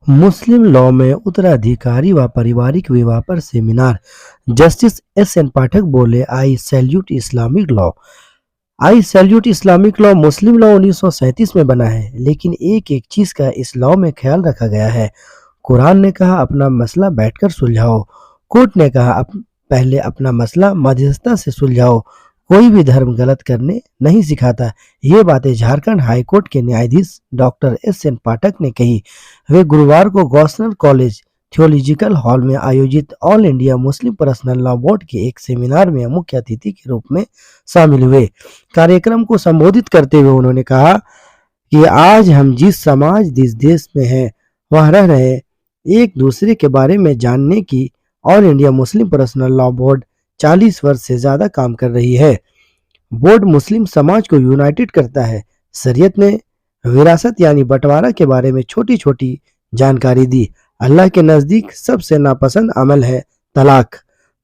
मुस्लिम law में उत्तराधिकारी व पारिवारिक विवाह पर सेमिनार। Justice S N. पाठक बोले, I salute Islamic law. I salute Islamic law Muslim law 1937 में बना है, लेकिन एक एक चीज का इस लॉ में ख्याल रखा गया है। कुरान ने कहा अपना मसला बैठकर सुलझाओ। कोर्ट ने कहा पहले अपना मसला मध्यस्थता से सुलझाओ। कोई भी धर्म गलत करने नहीं सिखाता। ये बातें झारखंड हाई कोर्ट के न्यायाधीश डॉक्टर एस.एन. पाठक ने कही। वे गुरुवार को गवर्नर कॉलेज थियोलॉजिकल हॉल में आयोजित all India Muslim personal law board के एक सेमिनार में मुख्य अतिथि के रूप में शामिल हुए। कार्यक्रम को संबोधित करते हुए उन्होंने कहा कि आज हम जिस समाज जिस देश में हैं वह रह रहे एक दूसरे के बारे में जानने की all India Muslim personal law board 40 वर्ष से ज्यादा काम कर रही है। बोर्ड मुस्लिम समाज को यूनाइटेड करता है। शरीयत ने विरासत यानी बंटवारा के बारे में छोटी छोटी जानकारी दी। अल्लाह के नजदीक सबसे नापसंद अमल है तलाक।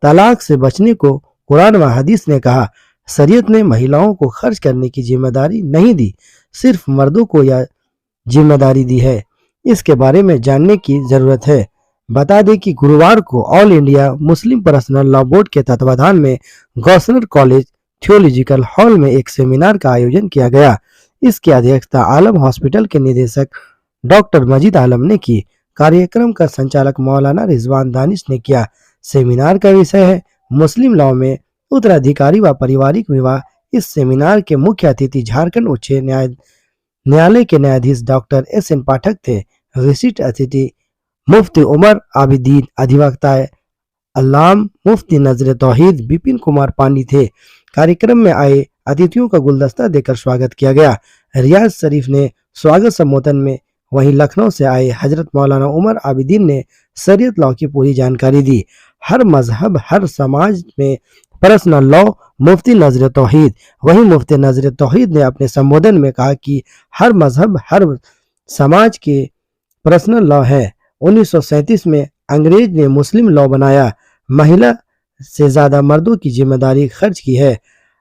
तलाक से बचने को कुरान व हदीस ने कहा। शरीयत ने महिलाओं को खर्च करने की जिम्मेदारी नहीं दी, सिर्फ मर्दों को यह जिम्मेदारी दी है। इसके बारे में जानने की जरूरत है। बता दें कि गुरुवार को all India Muslim personal law board के तत्वाधान में गवर्नर कॉलेज थियोलॉजिकल हॉल में एक सेमिनार का आयोजन किया गया। इसकी अध्यक्षता आलम हॉस्पिटल के निदेशक डॉक्टर मजीद आलम ने की। कार्यक्रम का संचालक मौलाना रिजवान दानिश ने किया। सेमिनार का विषय है मुस्लिम लॉ में उत्तराधिकारी व पारिवारिक विवाह। इस सेमिनार के मुख्य अतिथि झारखंड उच्च न्यायालय के न्यायाधीश डॉक्टर एस.एन. पाठक थे। विशिष्ट अतिथि मुफ्ती उमर आबिदीन, अधिवक्ता अल्लाम मुफ्ती नजर तौहीद विपिन कुमार पानी थे। कार्यक्रम में आए अतिथियों का गुलदस्ता देकर स्वागत किया गया। रियाज शरीफ ने स्वागत संबोधन में, वहीं लखनऊ से आए हजरत मौलाना उमर आबिदीन ने शरीयत लॉ की पूरी जानकारी दी। हर मजहब हर समाज में पर्सनल लॉ मुफ्ती नजर तौहीद। वहीं मुफ्ती नजर तौहीद ने अपने संबोधन में कहा कि हर मजहब हर समाज के पर्सनल लॉ है। 1937 में अंग्रेज ने मुस्लिम लॉ बनाया। महिला से ज्यादा मर्दों की जिम्मेदारी खर्च की है।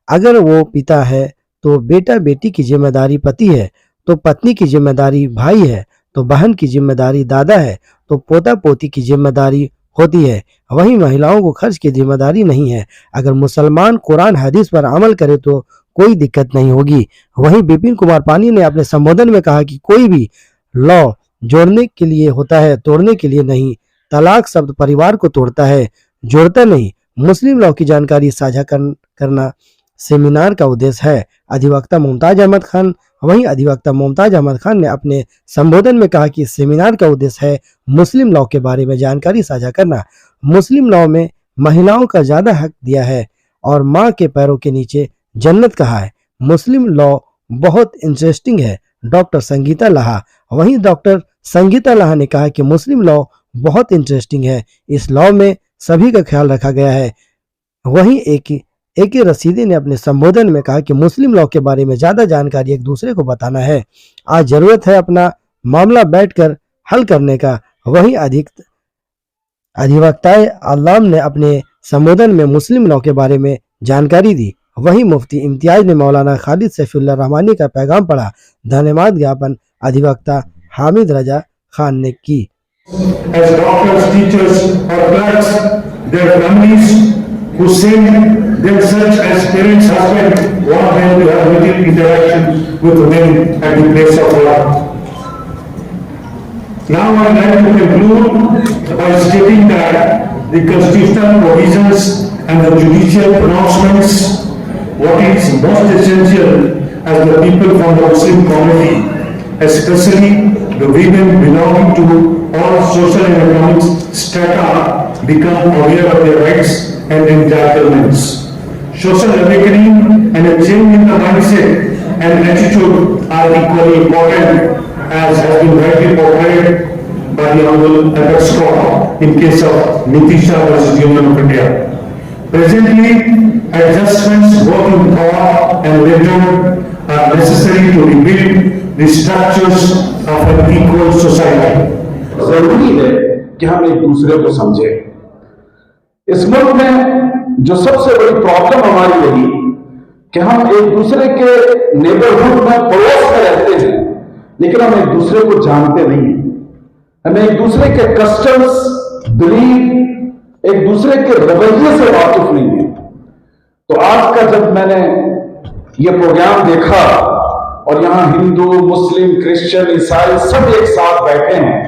अगर वो पिता है तो बेटा बेटी की जिम्मेदारी पति है, तो पत्नी की जिम्मेदारी भाई है, तो बहन की जिम्मेदारी दादा है, तो पोता पोती की जिम्मेदारी होती है। वहीं महिलाओं को खर्च की जिम्मेदारी नहीं है। अगर मुसलमान कुरान हदीस पर अमल करे तो कोई दिक्कत नहीं होगी। वहीं विपिन कुमार पानी ने अपने संबोधन में कहा कि कोई भी लॉ जोड़ने के लिए होता है, तोड़ने के लिए नहीं। तलाक शब्द परिवार को तोड़ता है, जोड़ता नहीं। मुस्लिम लॉ की जानकारी साझा करना सेमिनार का उद्देश्य है। अधिवक्ता मुमताज अहमद खान वहीं अधिवक्ता मुमताज अहमद खान ने अपने संबोधन में कहा कि सेमिनार का उद्देश्य है मुस्लिम लॉ के बारे में जानकारी साझा करना। मुस्लिम लॉ में महिलाओं का ज्यादा हक दिया है और माँ के पैरों के नीचे जन्नत कहा है। मुस्लिम लॉ बहुत इंटरेस्टिंग है। डॉक्टर संगीता लाहा वहीं डॉक्टर संगीता लाहा ने कहा कि मुस्लिम लॉ बहुत इंटरेस्टिंग है। इस लॉ में सभी का ख्याल रखा गया है। वहीं एक रसीदी ने अपने संबोधन में कहा कि मुस्लिम लॉ के बारे में ज्यादा जानकारी एक दूसरे को बताना है। आज जरूरत है अपना मामला बैठकर हल करने का। वहीं अधिवक्ताए अल्लाम ने अपने संबोधन में मुस्लिम लॉ के बारे में जानकारी दी। वहीं मुफ्ती इम्तियाज ने मौलाना खालिद सैफुल्लाह रहमानी का पैगाम पढ़ा। धन्यवाद ज्ञापन अधिवक्ता हामिद रजा खान ने की। As doctors, teachers, or clerks, their families who send their such as parents, husband, want them to have little interaction with men at the place of work. Now I would like to conclude by stating that the constitutional provisions and the judicial pronouncements, what is most essential as the people from the Muslim community, especially the women belonging to all social and economic strata, become aware of their rights and entitlements. Social awakening and a change in the mindset and attitude are equally important, as has been rightly portrayed by the Honorable Apex Court in case of Nitisha versus Union of India. Presently, adjustments both in thought and method are necessary to rebuild the structures of an equal society. जरूरी है कि हम एक दूसरे को समझें। इस मुल्क में जो सबसे बड़ी प्रॉब्लम हमारी रही कि हम एक दूसरे के नेबरहुड में पड़ोस में रहते हैं, लेकिन हम एक दूसरे को जानते नहीं हैं। हमें एक दूसरे के कस्टम्स, बिलीफ, एक दूसरे के रवैये से वाकिफ नहीं है। तो आज का जब मैंने ये प्रोग्राम देखा और यहां हिंदू, मुस्लिम, क्रिश्चियन, ईसाई सब एक साथ बैठे हैं,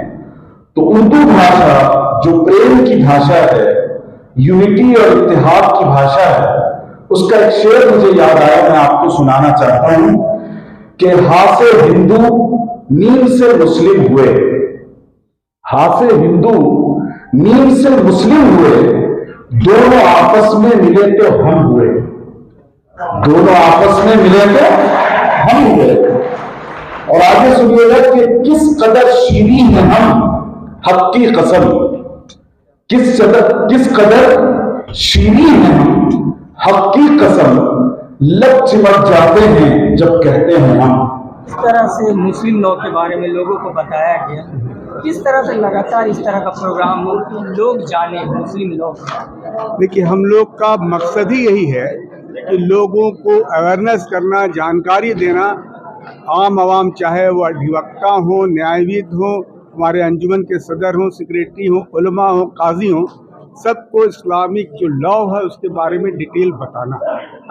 तो उर्दू भाषा जो प्रेम की भाषा है, यूनिटी और इत्तेहाद की भाषा है, उसका एक शेर मुझे याद आया, मैं आपको सुनाना चाहता हूं कि हा से हिंदू नीम से मुस्लिम हुए, हा से हिंदू नीम से मुस्लिम हुए, दोनों आपस में मिले तो हम हुए, दोनों आपस में मिले तो हम हुए। और आगे सुनिएगा कि किस कदर शीरीन है हम, हक की कसम, किस कदर शीरीन है हम, हक की कसम, लब चिमट जाते हैं जब कहते हैं हम। इस तरह से मुस्लिम लॉ के बारे में लोगों को बताया गया, किस तरह से लगातार इस तरह का प्रोग्राम हो कि लोग जाने मुस्लिम लॉ। देखिए, हम लोग का मकसद ही यही है कि लोगों को अवेयरनेस करना, जानकारी देना। आम आवाम, चाहे वो अधिवक्ता हो, न्यायविद हो, हमारे अंजुमन के सदर हों, सेक्रेटरी हों, उलमा हो, काजी हों, सबको इस्लामिक जो लॉ है उसके बारे में डिटेल बताना।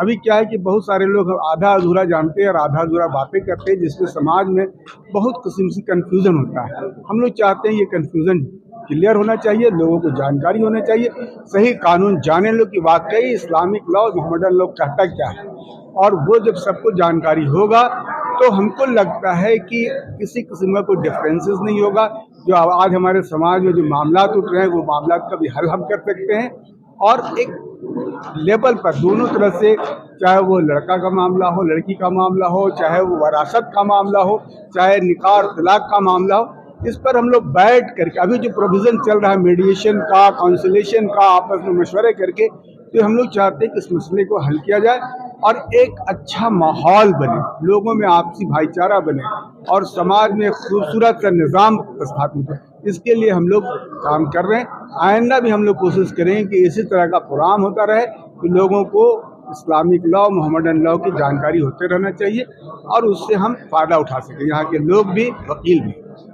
अभी क्या है कि बहुत सारे लोग आधा अधूरा जानते हैं और आधा अधूरा बातें करते हैं, जिससे समाज में बहुत किस्म से कन्फ्यूज़न होता है। हम लोग चाहते हैं ये कन्फ्यूज़न क्लियर होना चाहिए, लोगों को जानकारी होना चाहिए, सही कानून जाने लो कि वाकई इस्लामिक लॉ, मोहम्मदन लॉ कहता क्या है। और वो जब सबको जानकारी होगा तो हमको लगता है कि किसी किस्म का कोई डिफरेंसेस नहीं होगा। जो आज हमारे समाज में जो मामला उठ रहे हैं, वो मामला का भी हल हम कर सकते हैं। और एक लेवल पर दोनों तरह से, चाहे वो लड़का का मामला हो, लड़की का मामला हो, चाहे वो वरासत का मामला हो, चाहे निकाह और तलाक का मामला हो, इस पर हम लोग बैठ करके, अभी जो प्रोविज़न चल रहा है मीडिएशन का, काउंसिलेशन का, आपस में मशवरे करके, तो हम लोग चाहते हैं कि इस मसले को हल किया जाए और एक अच्छा माहौल बने, लोगों में आपसी भाईचारा बने और समाज में खूबसूरत सा निज़ाम स्थापित हो। इसके लिए हम लोग काम कर रहे हैं। आइंदा भी हम लोग कोशिश करें कि इसी तरह का प्रोग्राम होता रहे कि लोगों को इस्लामिक लॉ, मोहम्मदन लॉ की जानकारी होते रहना चाहिए और उससे हम फ़ायदा उठा सकें, यहाँ के लोग भी, वकील भी।